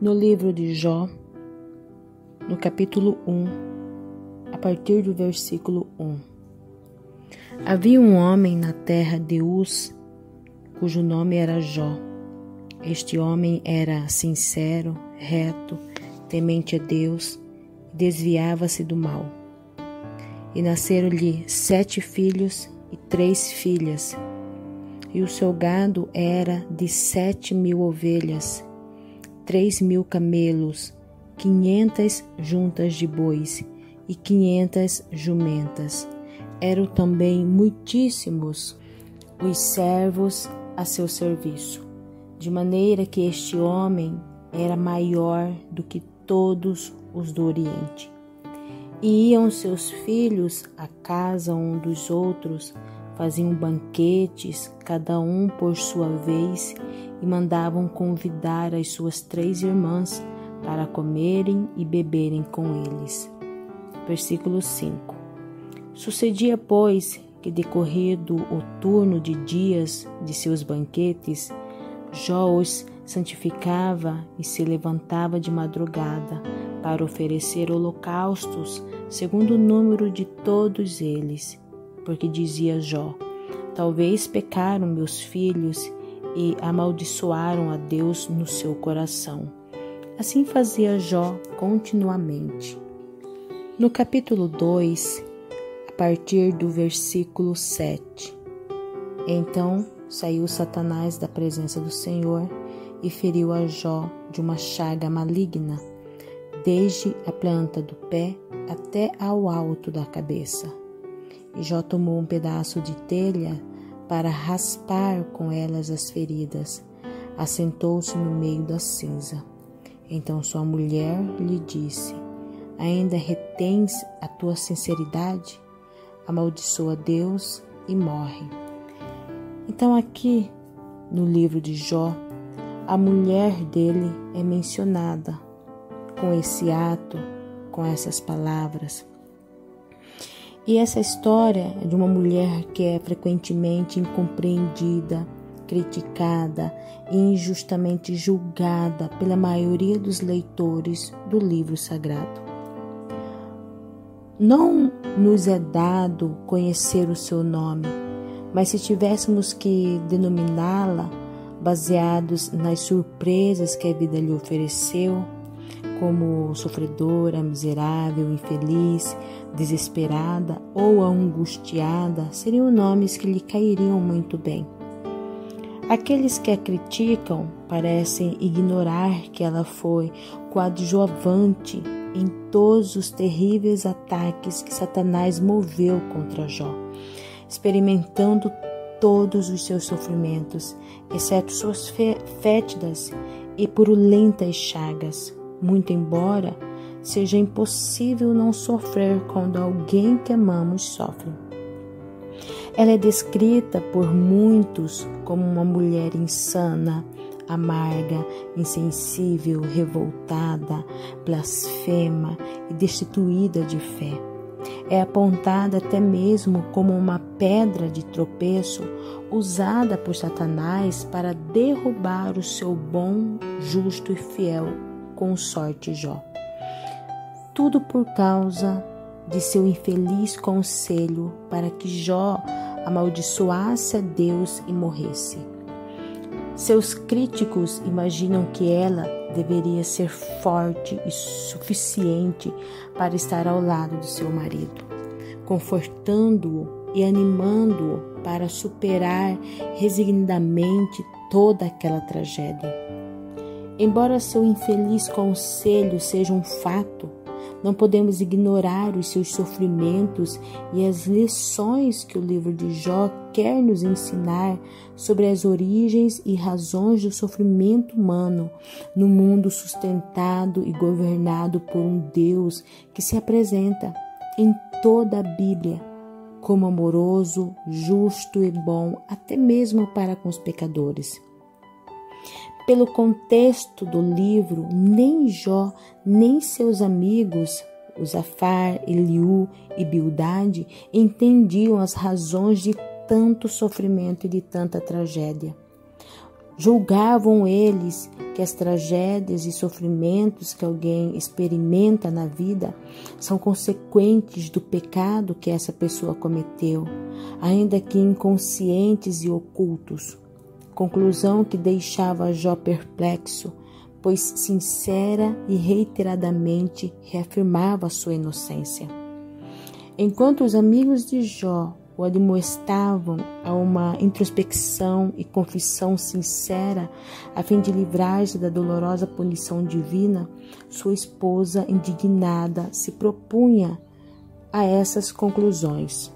No livro de Jó, no capítulo 1, a partir do versículo 1. Havia um homem na terra de Uz, cujo nome era Jó. Este homem era sincero, reto, temente a Deus, e desviava-se do mal. E nasceram-lhe 7 filhos e 3 filhas, e o seu gado era de 7.000 ovelhas, 3.000 camelos, 500 juntas de bois e 500 jumentas. Eram também muitíssimos os servos a seu serviço, de maneira que este homem era maior do que todos os do Oriente. E iam seus filhos à casa um dos outros, faziam banquetes, cada um por sua vez, e mandavam convidar as suas 3 irmãs para comerem e beberem com eles. Versículo 5. Sucedia, pois, que decorrido o turno de dias de seus banquetes, Jó os santificava e se levantava de madrugada para oferecer holocaustos segundo o número de todos eles, porque dizia Jó: talvez pecaram meus filhos e amaldiçoaram a Deus no seu coração. Assim fazia Jó continuamente. No capítulo 2, a partir do versículo 7. Então saiu Satanás da presença do Senhor e feriu a Jó de uma chaga maligna, desde a planta do pé até ao alto da cabeça. E Jó tomou um pedaço de telha para raspar com elas as feridas. Assentou-se no meio da cinza. Então sua mulher lhe disse: ainda retens a tua sinceridade? Amaldiçoa Deus e morre. Então aqui no livro de Jó, a mulher dele é mencionada com esse ato, com essas palavras. E essa história é de uma mulher que é frequentemente incompreendida, criticada e injustamente julgada pela maioria dos leitores do livro sagrado. Não nos é dado conhecer o seu nome, mas se tivéssemos que denominá-la baseados nas surpresas que a vida lhe ofereceu, como sofredora, miserável, infeliz, desesperada ou angustiada, seriam nomes que lhe cairiam muito bem. Aqueles que a criticam parecem ignorar que ela foi coadjuvante em todos os terríveis ataques que Satanás moveu contra Jó, experimentando todos os seus sofrimentos, exceto suas fétidas e purulentas chagas. Muito embora seja impossível não sofrer quando alguém que amamos sofre. Ela é descrita por muitos como uma mulher insana, amarga, insensível, revoltada, blasfema e destituída de fé. É apontada até mesmo como uma pedra de tropeço usada por Satanás para derrubar o seu bom, justo e fiel consorte Jó. Tudo por causa de seu infeliz conselho para que Jó amaldiçoasse a Deus e morresse. Seus críticos imaginam que ela deveria ser forte e suficiente para estar ao lado do seu marido, confortando-o e animando-o para superar resignadamente toda aquela tragédia. Embora seu infeliz conselho seja um fato, não podemos ignorar os seus sofrimentos e as lições que o livro de Jó quer nos ensinar sobre as origens e razões do sofrimento humano no mundo sustentado e governado por um Deus que se apresenta em toda a Bíblia como amoroso, justo e bom, até mesmo para com os pecadores. Pelo contexto do livro, nem Jó, nem seus amigos, Zafar, Eliú e Bildade, entendiam as razões de tanto sofrimento e de tanta tragédia. Julgavam eles que as tragédias e sofrimentos que alguém experimenta na vida são consequentes do pecado que essa pessoa cometeu, ainda que inconscientes e ocultos. Conclusão que deixava Jó perplexo, pois sincera e reiteradamente reafirmava sua inocência. Enquanto os amigos de Jó o admoestavam a uma introspecção e confissão sincera a fim de livrar-se da dolorosa punição divina, sua esposa, indignada, se propunha a essas conclusões.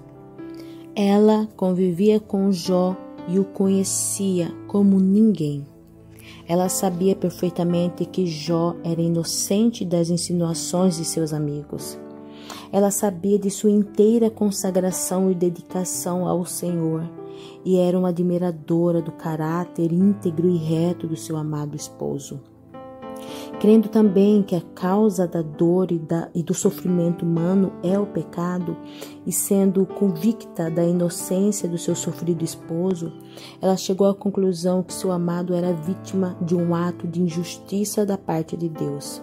Ela convivia com Jó e o conhecia como ninguém. Ela sabia perfeitamente que Jó era inocente das insinuações de seus amigos. Ela sabia de sua inteira consagração e dedicação ao Senhor e era uma admiradora do caráter íntegro e reto do seu amado esposo. Crendo também que a causa da dor e do sofrimento humano é o pecado, e sendo convicta da inocência do seu sofrido esposo, ela chegou à conclusão que seu amado era vítima de um ato de injustiça da parte de Deus.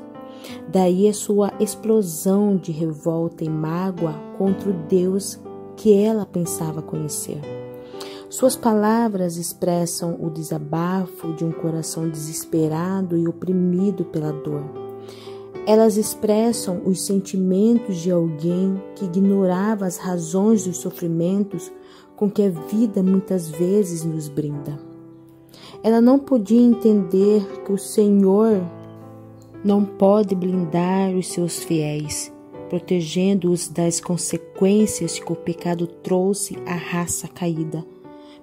Daí a sua explosão de revolta e mágoa contra o Deus que ela pensava conhecer. Suas palavras expressam o desabafo de um coração desesperado e oprimido pela dor. Elas expressam os sentimentos de alguém que ignorava as razões dos sofrimentos com que a vida muitas vezes nos brinda. Ela não podia entender que o Senhor não pode blindar os seus fiéis, protegendo-os das consequências que o pecado trouxe à raça caída,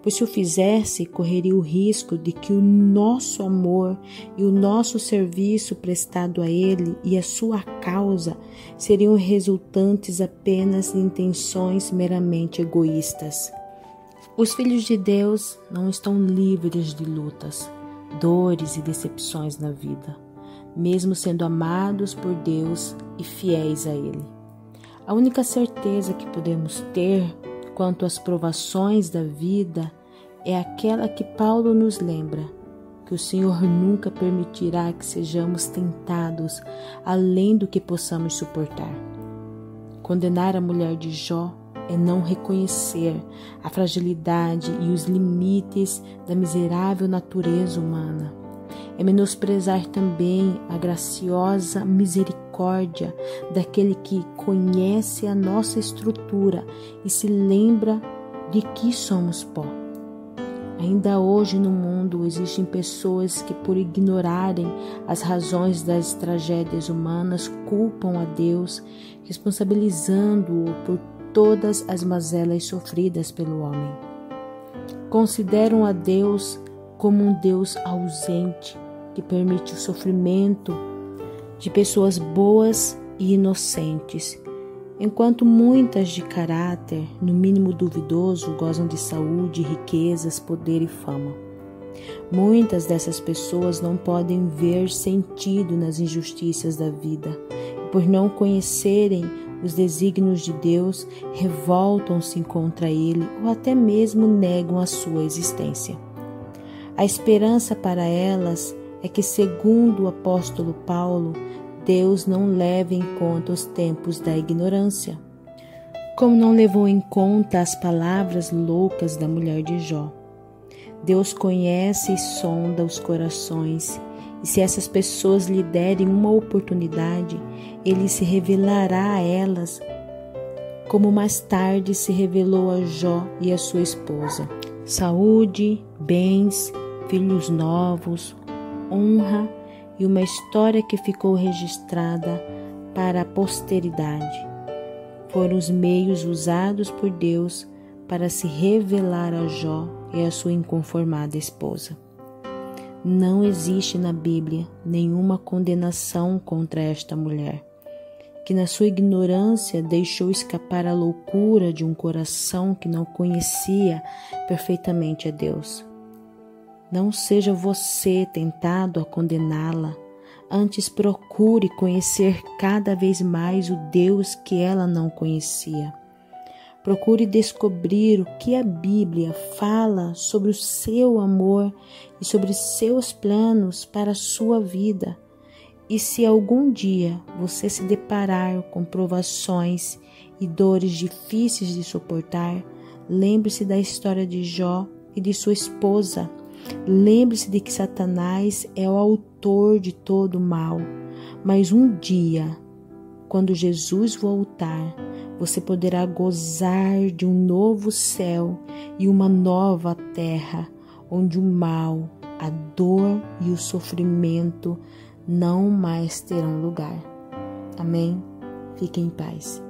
pois se o fizesse, correria o risco de que o nosso amor e o nosso serviço prestado a Ele e a sua causa seriam resultantes apenas de intenções meramente egoístas. Os filhos de Deus não estão livres de lutas, dores e decepções na vida, mesmo sendo amados por Deus e fiéis a Ele. A única certeza que podemos ter quanto às provações da vida é aquela que Paulo nos lembra, que o Senhor nunca permitirá que sejamos tentados além do que possamos suportar. Condenar a mulher de Jó é não reconhecer a fragilidade e os limites da miserável natureza humana. É menosprezar também a graciosa misericórdia daquele que conhece a nossa estrutura e se lembra de que somos pó. Ainda hoje no mundo existem pessoas que, por ignorarem as razões das tragédias humanas, culpam a Deus, responsabilizando-o por todas as mazelas sofridas pelo homem. Consideram a Deus como um Deus ausente, que permite o sofrimento de pessoas boas e inocentes, enquanto muitas de caráter, no mínimo duvidoso, gozam de saúde, riquezas, poder e fama. Muitas dessas pessoas não podem ver sentido nas injustiças da vida, e por não conhecerem os desígnios de Deus, revoltam-se contra Ele ou até mesmo negam a sua existência. A esperança para elas é que, segundo o apóstolo Paulo, Deus não leva em conta os tempos da ignorância, como não levou em conta as palavras loucas da mulher de Jó. Deus conhece e sonda os corações, e se essas pessoas lhe derem uma oportunidade, Ele se revelará a elas, como mais tarde se revelou a Jó e a sua esposa. Saúde, bens, filhos novos, honra e uma história que ficou registrada para a posteridade. Foram os meios usados por Deus para se revelar a Jó e a sua inconformada esposa. Não existe na Bíblia nenhuma condenação contra esta mulher, que na sua ignorância deixou escapar a loucura de um coração que não conhecia perfeitamente a Deus. Não seja você tentado a condená-la, antes procure conhecer cada vez mais o Deus que ela não conhecia. Procure descobrir o que a Bíblia fala sobre o seu amor e sobre seus planos para a sua vida. E se algum dia você se deparar com provações e dores difíceis de suportar, lembre-se da história de Jó e de sua esposa. Lembre-se de que Satanás é o autor de todo o mal. Mas um dia, quando Jesus voltar, você poderá gozar de um novo céu e uma nova terra, onde o mal, a dor e o sofrimento não mais terão lugar. Amém? Fiquem em paz.